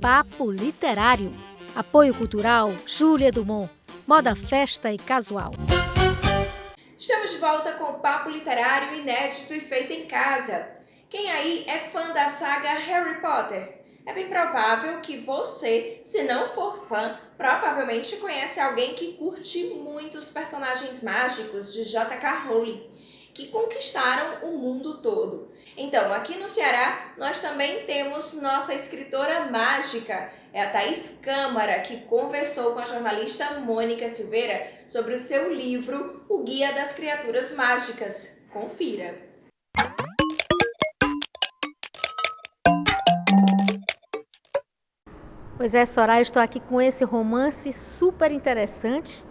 Papo Literário. Apoio cultural Júlia Dumont. Moda, festa e casual. Estamos de volta com o Papo Literário inédito e feito em casa. Quem aí é fã da saga Harry Potter? É bem provável que você, se não for fã, provavelmente conhece alguém que curte muito os personagens mágicos de J.K. Rowling, que conquistaram o mundo todo. Então, aqui no Ceará, nós também temos nossa escritora mágica, é a Thaís Câmara, que conversou com a jornalista Mônica Silveira sobre o seu livro O Guia das Criaturas Mágicas. Confira! Pois é, Soraya, estou aqui com esse romance super interessante,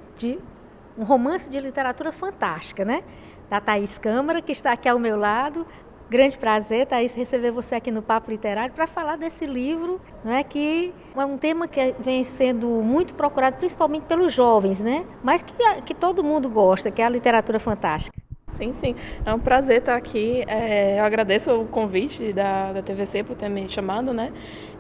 um romance de literatura fantástica, né? Da Thaís Câmara, que está aqui ao meu lado. Grande prazer, Thaís, receber você aqui no Papo Literário para falar desse livro, não é, que é um tema que vem sendo muito procurado, principalmente pelos jovens, né? Mas que todo mundo gosta, que é a literatura fantástica. Sim. É um prazer estar aqui. Eu agradeço o convite da TVC por ter me chamado, né?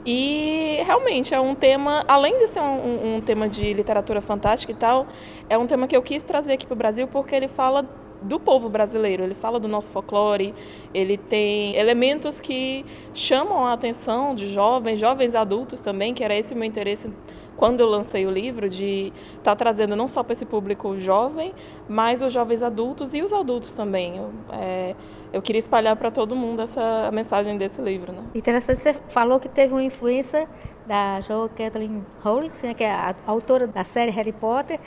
E realmente é um tema, além de ser um tema de literatura fantástica e tal, é um tema que eu quis trazer aqui para o Brasil porque ele fala do povo brasileiro, ele fala do nosso folclore, ele tem elementos que chamam a atenção de jovens adultos também, que era esse o meu interesse quando eu lancei o livro, de estar trazendo não só para esse público jovem, mas os jovens adultos e os adultos também. Eu queria espalhar para todo mundo essa mensagem desse livro, né? Interessante, você falou que teve uma influência da J.K. Rowling, né, que é a autora da série Harry Potter,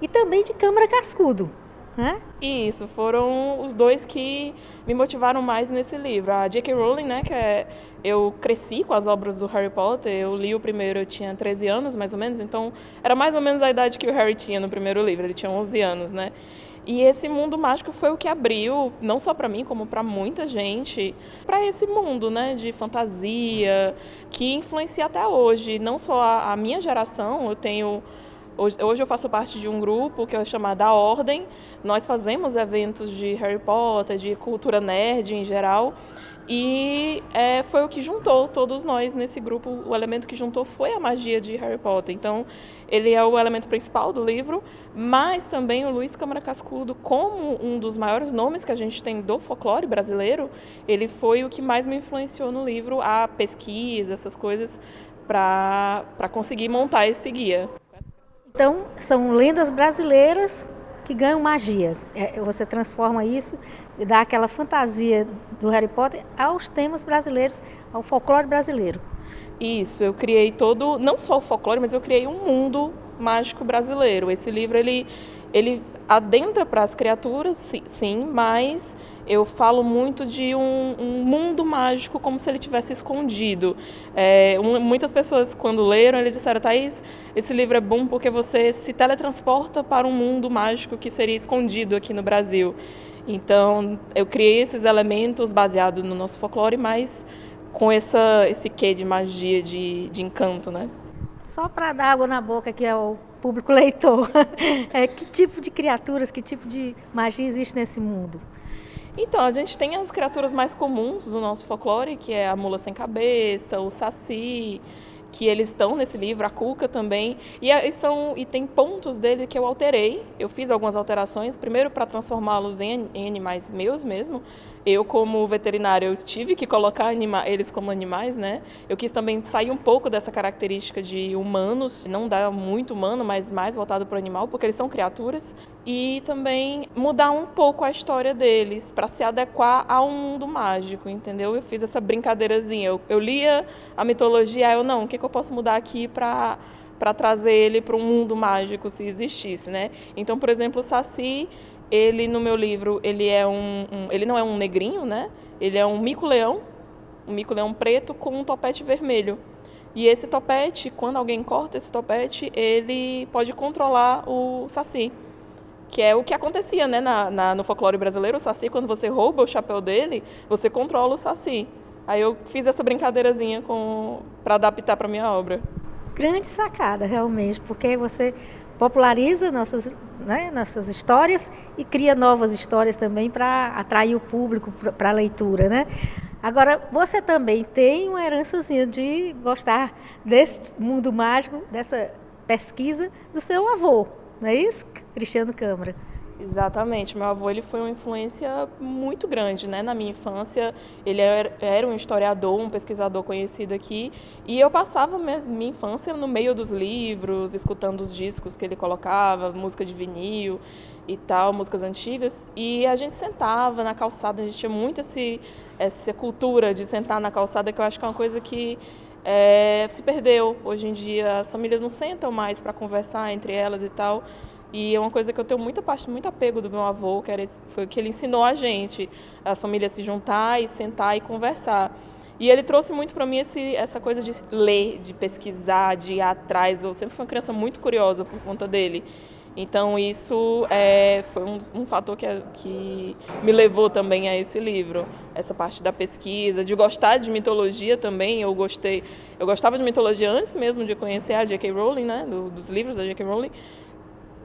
e também de Câmara Cascudo. Né? Isso, foram os dois que me motivaram mais nesse livro. A J.K. Rowling, né, eu cresci com as obras do Harry Potter, eu li o primeiro, eu tinha 13 anos, mais ou menos, então era mais ou menos a idade que o Harry tinha no primeiro livro, ele tinha 11 anos, né? E esse mundo mágico foi o que abriu, não só para mim, como para muita gente, para esse mundo, né, de fantasia, que influencia até hoje, não só a minha geração. Hoje eu faço parte de um grupo que é chamado A Ordem. Nós fazemos eventos de Harry Potter, de cultura nerd em geral. E foi o que juntou todos nós nesse grupo. O elemento que juntou foi a magia de Harry Potter. Então, ele é o elemento principal do livro, mas também o Luiz Câmara Cascudo, como um dos maiores nomes que a gente tem do folclore brasileiro, ele foi o que mais me influenciou no livro, a pesquisa, essas coisas, para conseguir montar esse guia. Então, são lendas brasileiras que ganham magia. Você transforma isso e dá aquela fantasia do Harry Potter aos temas brasileiros, ao folclore brasileiro. Isso, eu criei não só o folclore, mas eu criei um mundo mágico brasileiro. Esse livro, ele adentra para as criaturas, sim, mas eu falo muito de um mundo mágico como se ele tivesse escondido. Muitas pessoas, quando leram, eles disseram: Thaís, esse livro é bom porque você se teletransporta para um mundo mágico que seria escondido aqui no Brasil. Então, eu criei esses elementos baseados no nosso folclore, mas com esse quê de magia, de encanto, né? Só para dar água na boca aqui ao público leitor, que tipo de criaturas, que tipo de magia existe nesse mundo? Então, a gente tem as criaturas mais comuns do nosso folclore, que é a mula sem cabeça, o saci, que eles estão nesse livro, a cuca também, e tem pontos dele que eu alterei. Eu fiz algumas alterações, primeiro para transformá-los em animais meus mesmo. Eu, como veterinário, eu tive que colocar eles como animais, né? Eu quis também sair um pouco dessa característica de humanos, não dar muito humano, mas mais voltado para o animal, porque eles são criaturas. E também mudar um pouco a história deles, para se adequar ao mundo mágico, entendeu? Eu fiz essa brincadeirazinha. Eu lia a mitologia, o que eu posso mudar aqui para trazer ele para um mundo mágico, se existisse, né? Então, por exemplo, o Saci, ele no meu livro, ele não é um negrinho, né? Ele é um mico-leão preto com um topete vermelho. E esse topete, quando alguém corta esse topete, ele pode controlar o Saci, que é o que acontecia, né, no folclore brasileiro. O Saci, quando você rouba o chapéu dele, você controla o Saci. Aí eu fiz essa brincadeirazinha para adaptar para minha obra. Grande sacada, realmente, porque você populariza nossas histórias e cria novas histórias também para atrair o público para a leitura, né? Agora, você também tem uma herançazinha de gostar desse mundo mágico, dessa pesquisa do seu avô, não é isso, Cristiano Câmara? Exatamente. Meu avô ele foi uma influência muito grande, né, na minha infância. Ele era um historiador, um pesquisador conhecido aqui. E eu passava minha infância no meio dos livros, escutando os discos que ele colocava, música de vinil e tal, músicas antigas. E a gente sentava na calçada, a gente tinha muito essa cultura de sentar na calçada, que eu acho que é uma coisa que se perdeu. Hoje em dia as famílias não sentam mais para conversar entre elas e tal. E é uma coisa que eu tenho muito apego do meu avô, foi o que ele ensinou a gente, a família se juntar e sentar e conversar. E ele trouxe muito para mim essa coisa de ler, de pesquisar, de ir atrás. Eu sempre fui uma criança muito curiosa por conta dele. Então isso foi um fator que me levou também a esse livro. Essa parte da pesquisa, de gostar de mitologia também. Eu gostava de mitologia antes mesmo de conhecer a J.K. Rowling, né, dos livros da J.K. Rowling.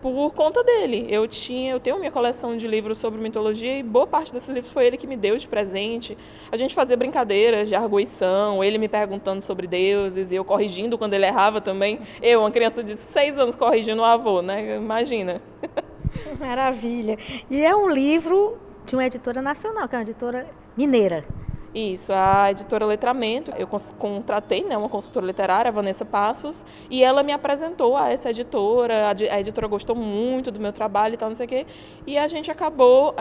Por conta dele. Eu tenho minha coleção de livros sobre mitologia e boa parte desses livros foi ele que me deu de presente. A gente fazia brincadeiras de arguição, ele me perguntando sobre deuses e eu corrigindo quando ele errava também. Eu, uma criança de 6 anos, corrigindo o avô, né? Imagina. Maravilha. E é um livro de uma editora nacional, que é uma editora mineira. Isso, a editora Letramento, eu contratei, né, uma consultora literária, a Vanessa Passos, e ela me apresentou a essa editora, a editora gostou muito do meu trabalho e tal, não sei o quê, e a gente acabou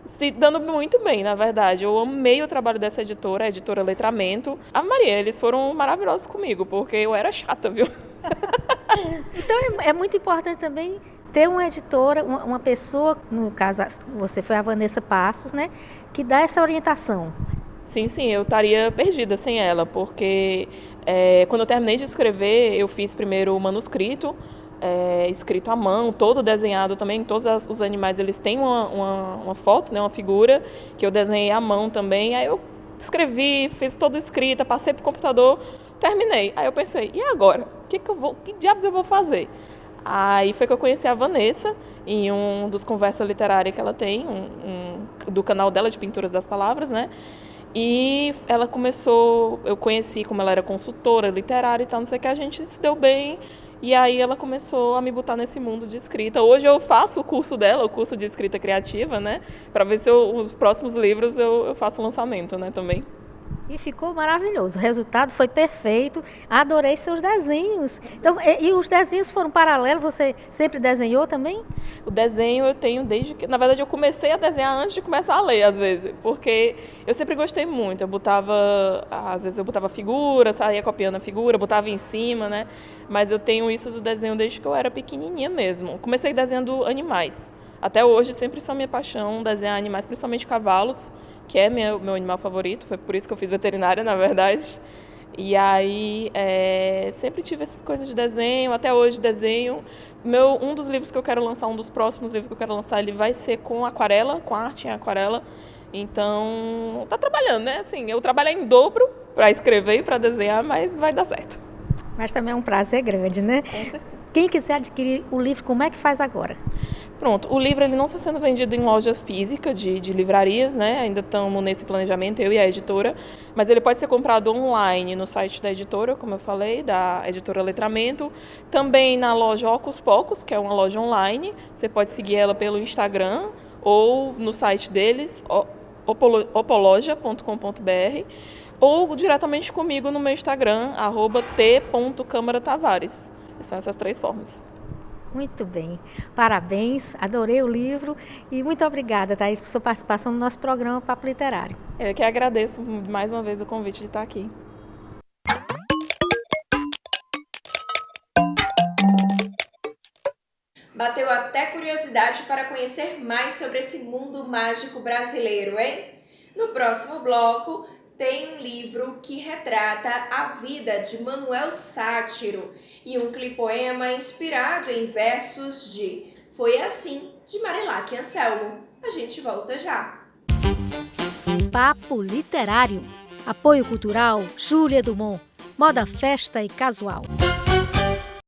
se dando muito bem, na verdade. Eu amei o trabalho dessa editora, a editora Letramento. A Maria, eles foram maravilhosos comigo, porque eu era chata, viu? Então é muito importante também ter uma editora, uma pessoa, no caso você foi a Vanessa Passos, né, que dá essa orientação. Sim, eu estaria perdida sem ela, porque quando eu terminei de escrever, eu fiz primeiro o manuscrito, escrito à mão, todo desenhado também. Todos os animais eles têm uma foto, né, uma figura, que eu desenhei à mão também. Aí eu escrevi, fiz toda escrita, passei para o computador, terminei. Aí eu pensei, e agora? Que diabos eu vou fazer? Aí foi que eu conheci a Vanessa em um dos conversas literárias que ela tem, do canal dela de Pinturas das Palavras, né? E ela começou, eu conheci como ela era consultora literária e tal, não sei o que, a gente se deu bem. E aí ela começou a me botar nesse mundo de escrita. Hoje eu faço o curso dela, o curso de escrita criativa, né? Para ver se os próximos livros eu faço o lançamento, né, também. E ficou maravilhoso. O resultado foi perfeito. Adorei seus desenhos. Então, e os desenhos foram paralelos? Você sempre desenhou também? O desenho eu tenho desde que... Na verdade, eu comecei a desenhar antes de começar a ler, às vezes. Porque eu sempre gostei muito. Às vezes eu botava figura, saía copiando a figura, botava em cima, né? Mas eu tenho isso do desenho desde que eu era pequenininha mesmo. Comecei desenhando animais. Até hoje, sempre são minha paixão desenhar animais, principalmente cavalos, que é meu animal favorito. Foi por isso que eu fiz veterinária, na verdade. E aí, sempre tive essas coisas de desenho, até hoje desenho. Um dos livros que eu quero lançar, um dos próximos livros que eu quero lançar, ele vai ser com aquarela, com arte em aquarela. Então, tá trabalhando, né? Assim, eu trabalho em dobro para escrever e para desenhar, mas vai dar certo. Mas também é um prazer grande, né? Com certeza. Quem quiser adquirir o livro, como é que faz agora? Pronto, o livro ele não está sendo vendido em lojas físicas de livrarias, né? Ainda estamos nesse planejamento, eu e a editora, mas ele pode ser comprado online no site da editora, como eu falei, da editora Letramento, também na loja Ocus Pocus, que é uma loja online, você pode seguir ela pelo Instagram ou no site deles, opoloja.com.br, ou diretamente comigo no meu Instagram, @t.camaratavares. São essas 3 formas. Muito bem. Parabéns, adorei o livro e muito obrigada, Thaís, por sua participação no nosso programa Papo Literário. Eu que agradeço mais uma vez o convite de estar aqui. Bateu até curiosidade para conhecer mais sobre esse mundo mágico brasileiro, hein? No próximo bloco, tem um livro que retrata a vida de Manuel Sátiro e um clipoema inspirado em versos de Foi Assim, de Marilac Anselmo. A gente volta já. Papo Literário. Apoio Cultural Júlia Dumont. Moda, festa e casual.